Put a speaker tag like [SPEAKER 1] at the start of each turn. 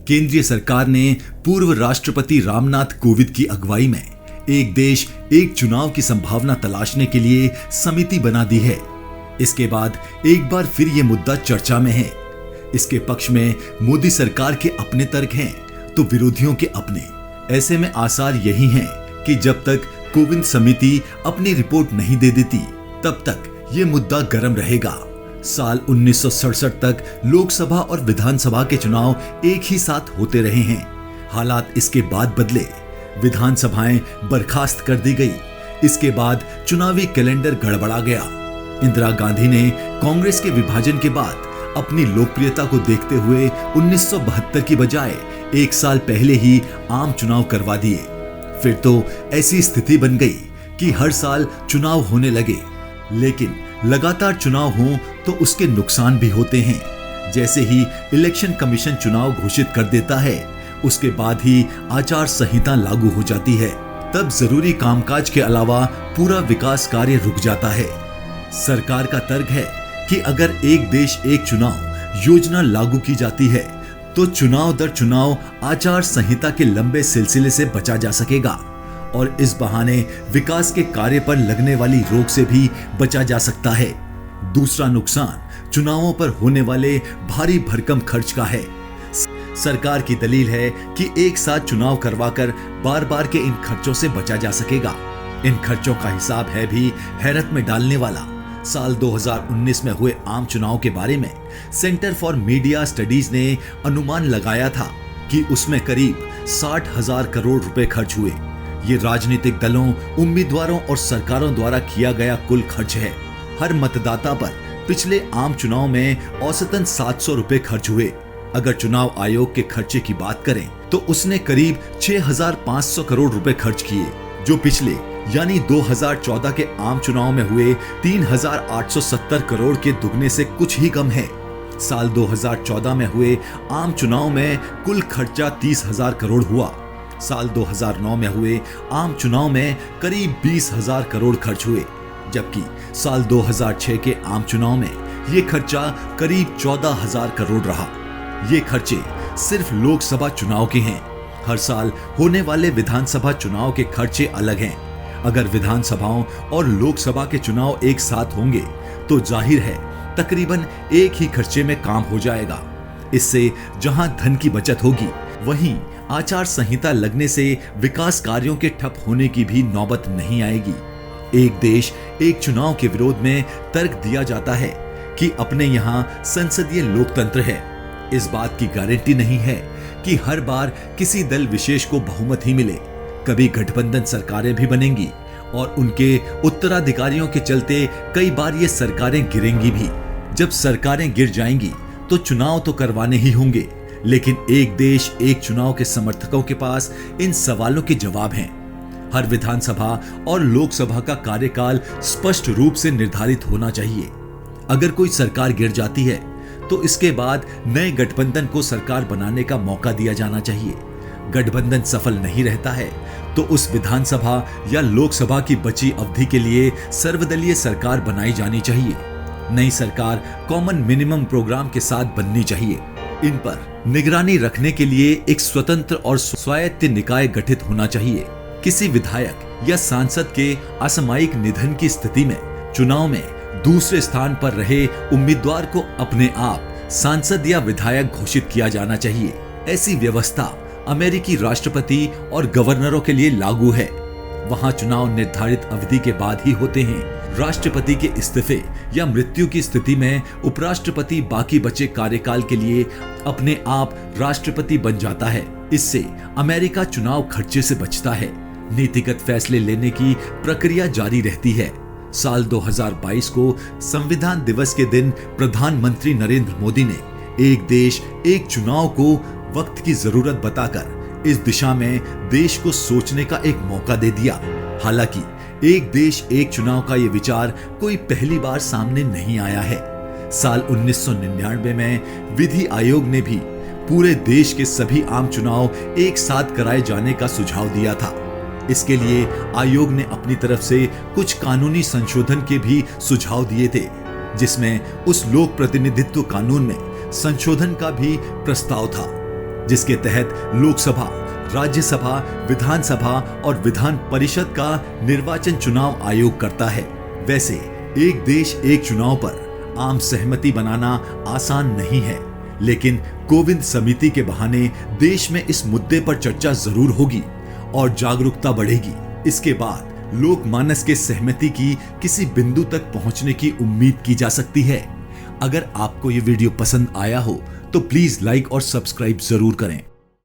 [SPEAKER 1] केंद्रीय सरकार ने पूर्व राष्ट्रपति रामनाथ कोविंद की अगुवाई में एक देश एक चुनाव की संभावना तलाशने के लिए समिति बना दी है। इसके बाद एक बार फिर ये मुद्दा चर्चा में है। इसके पक्ष में मोदी सरकार के अपने तर्क हैं, तो विरोधियों के अपने। ऐसे में आसार यही हैं कि जब तक कोविंद समिति अपनी रिपोर्ट नहीं दे देती, तब तक ये मुद्दा गर्म रहेगा। साल 1967 तक लोकसभा और विधानसभा के चुनाव एक ही साथ होते रहे हैं। हालात इसके बाद बदले, विधानसभाएं बर्खास्त कर दी गई। इसके बाद चुनावी कैलेंडर गड़बड़ा गया। इंदिरा गांधी ने कांग्रेस के विभाजन के बाद अपनी लोकप्रियता को देखते हुए 1972 की बजाय एक साल पहले ही आम चुनाव करवा दिए। फिर तो ऐसी स्थिति बन गई कि हर साल चुनाव होने लगे, लेकिन लगातार चुनाव हों तो उसके नुकसान भी होते हैं। जैसे ही इलेक्शन कमीशन चुनाव घोषित कर देता है, उसके बाद ही आचार संहिता लागू हो जाती है। तब जरूरी कामकाज के अलावा पूरा विकास कार्य रुक जाता है। सरकार का तर्क है कि अगर एक देश एक चुनाव योजना लागू की जाती है, तो चुनाव दर चुनाव आचार संहिता के लंबे सिलसिले से बचा जा सकेगा और इस बहाने विकास के कार्य पर लगने वाली रोक से भी बचा जा सकता है। दूसरा नुकसान चुनावों पर होने वाले भारी भरकम खर्च का है। सरकार की दलील है कि एक साथ चुनाव करवाकर बार बार के इन खर्चों से बचा जा सकेगा। इन खर्चों का हिसाब है भी हैरत में डालने वाला। साल 2019 में हुए आम चुनाव के बारे में सेंटर फॉर मीडिया स्टडीज ने अनुमान लगाया था कि उसमें करीब 60,000 करोड़ रुपए खर्च हुए। ये राजनीतिक दलों, उम्मीदवारों और सरकारों द्वारा किया गया कुल खर्च है। हर मतदाता पर पिछले आम चुनाव में औसतन 700 रुपए खर्च हुए। अगर चुनाव आयोग के खर्चे की बात करें तो उसने करीब 6,500 करोड़ रुपए खर्च किए, जो पिछले यानी 2014 के आम चुनाव में हुए 3,870 करोड़ के दुगने से कुछ ही कम है। साल 2014 में हुए आम चुनाव में कुल खर्चा 30,000 करोड़ हुआ। साल 2009 में हुए आम चुनाव में करीब 20,000 करोड़ खर्च हुए, जबकि साल 2006 के आम चुनाव में ये खर्चा करीब 14,000 करोड़ रहा। ये खर्चे सिर्फ लोकसभा चुनाव के हैं। हर साल होने वाले विधानसभा चुनाव के खर्चे अलग हैं। अगर विधानसभाओं और लोकसभा के चुनाव एक साथ होंगे तो जाहिर है तकरीबन एक ही खर्चे में काम हो जाएगा। इससे जहां धन की बचत होगी, वहीं आचार संहिता लगने से विकास कार्यों के ठप होने की भी नौबत नहीं आएगी। एक देश एक चुनाव के विरोध में तर्क दिया जाता है कि अपने यहाँ संसदीय लोकतंत्र है। इस बात की गारंटी नहीं है कि हर बार किसी दल विशेष को बहुमत ही मिले। कभी गठबंधन सरकारें भी बनेंगी और उनके उत्तराधिकारियों के चलते कई बार ये सरकारें गिरेंगी भी। जब सरकारें गिर जाएंगी तो चुनाव तो करवाने ही होंगे, लेकिन एक देश एक चुनाव के समर्थकों के पास इन सवालों के जवाब हैं। हर विधानसभा और लोकसभा का कार्यकाल स्पष्ट रूप से निर्धारित होना चाहिए। अगर कोई सरकार गिर जाती है तो इसके बाद नए गठबंधन को सरकार बनाने का मौका दिया जाना चाहिए। गठबंधन सफल नहीं रहता है तो उस विधानसभा या लोकसभा की बची अवधि के लिए सर्वदलीय सरकार बनाई जानी चाहिए। नई सरकार कॉमन मिनिमम प्रोग्राम के साथ बननी चाहिए। इन पर निगरानी रखने के लिए एक स्वतंत्र और स्वायत्त निकाय गठित होना चाहिए। किसी विधायक या सांसद के असामयिक निधन की स्थिति में चुनाव में दूसरे स्थान पर रहे उम्मीदवार को अपने आप सांसद या विधायक घोषित किया जाना चाहिए। ऐसी व्यवस्था अमेरिकी राष्ट्रपति और गवर्नरों के लिए लागू है। वहां चुनाव निर्धारित अवधि के बाद ही होते हैं। राष्ट्रपति के इस्तीफे या मृत्यु की स्थिति में उपराष्ट्रपति बाकी बचे कार्यकाल के लिए अपने आप राष्ट्रपति बन जाता है। इससे अमेरिका चुनाव खर्चे से बचता है। नीतिगत फैसले लेने की प्रक्रिया जारी रहती है। साल 2022 को संविधान दिवस के दिन प्रधानमंत्री नरेंद्र मोदी ने एक देश एक चुनाव को वक्त की जरूरत बताकर इस दिशा में देश को सोचने का एक मौका दे दिया। हालांकि एक देश एक चुनाव का ये विचार कोई पहली बार सामने नहीं आया है। साल 1999 में विधि आयोग ने भी पूरे देश के सभी आम चुनाव एक साथ कराए जाने का सुझाव दिया था। इसके लिए आयोग ने अपनी तरफ से कुछ कानूनी संशोधन के भी सुझाव दिए थे, जिसमें उस लोक प्रतिनिधित्व कानून में संशोधन का भी प्रस्ताव था। जिसके तहत लोकसभा, राज्यसभा, विधानसभा और विधान परिषद का निर्वाचन चुनाव आयोग करता है। वैसे एक देश एक चुनाव पर आम सहमति बनाना आसान नहीं है, लेकिन कोविंद समिति के बहाने देश में इस मुद्दे पर चर्चा जरूर होगी और जागरूकता बढ़ेगी। इसके बाद लोकमानस के सहमति की किसी बिंदु तक पहुंचने की उम्मीद की जा सकती है। अगर आपको ये वीडियो पसंद आया हो तो प्लीज लाइक और सब्सक्राइब जरूर करें।